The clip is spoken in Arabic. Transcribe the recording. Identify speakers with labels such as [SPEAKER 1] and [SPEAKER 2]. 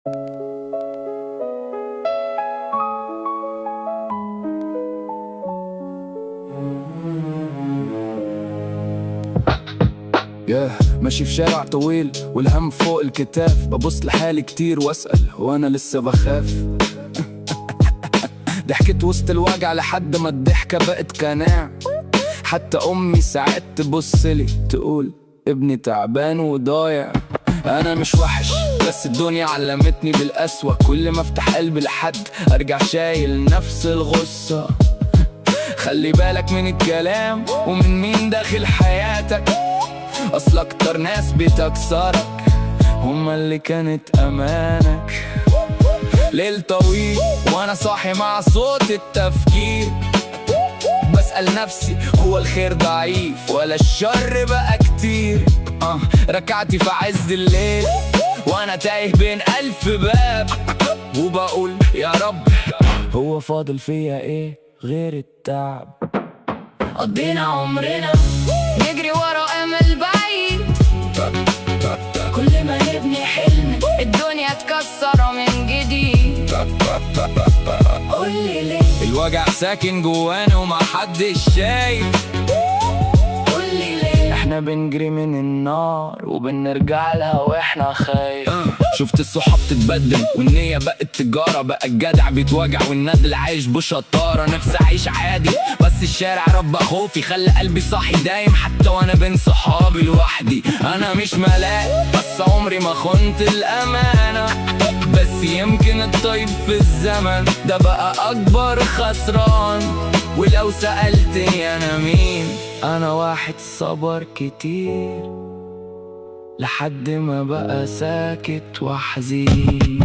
[SPEAKER 1] ماشي في شارع طويل والهم فوق الكتاف، ببص لحالي كتير واسأل هو أنا لسه بخاف؟ ضحكت وسط الوجع لحد ما الضحكة بقت قناع. حتى أمي ساعات تبصلي تقول ابني تعبان وضايع. أنا مش وحش بس الدنيا علمتني بالقسوة، كل ما افتح قلبي لحد أرجع شايل نفس الغصة. خلي بالك من الكلام ومن مين داخل حياتك، أصل أكتر ناس بتكسرك هما اللي كانت أمانك. ليل طويل وأنا صاحي مع صوت التفكير، بسأل نفسي هو الخير ضعيف ولا الشر بقى كتير؟ ركعتي في عز الليل وأنا تايه بين ألف باب، وبقول يا رب هو فاضل فيا إيه غير التعب؟
[SPEAKER 2] قضينا عمرنا نجري ورا أمل بعيد، كل ما نبني حلم الدنيا تكسر من جديد. قولي ليه
[SPEAKER 1] الوجع ساكن جوانا وما حدش شايف؟
[SPEAKER 2] قولي ليه
[SPEAKER 1] احنا بنجري من النار وبنرجع لها واحنا خايف. شفت الصحاب تتبدل والنية بقت تجارة، بقى الجدع بيتوجع والندل عايش بشطارة. نفسي اعيش عادي بس الشارع ربى خوفي، خلى قلبي صاحي دايم حتى وانا بين صحابي لوحدي. انا مش ملاك بس عمري ما خنت الامانة، بس يمكن الطيب في الزمن ده بقى اكبر خسران. ولو سألتني انا مين، انا واحد صبر كتير لحد ما بقى ساكت وحزين.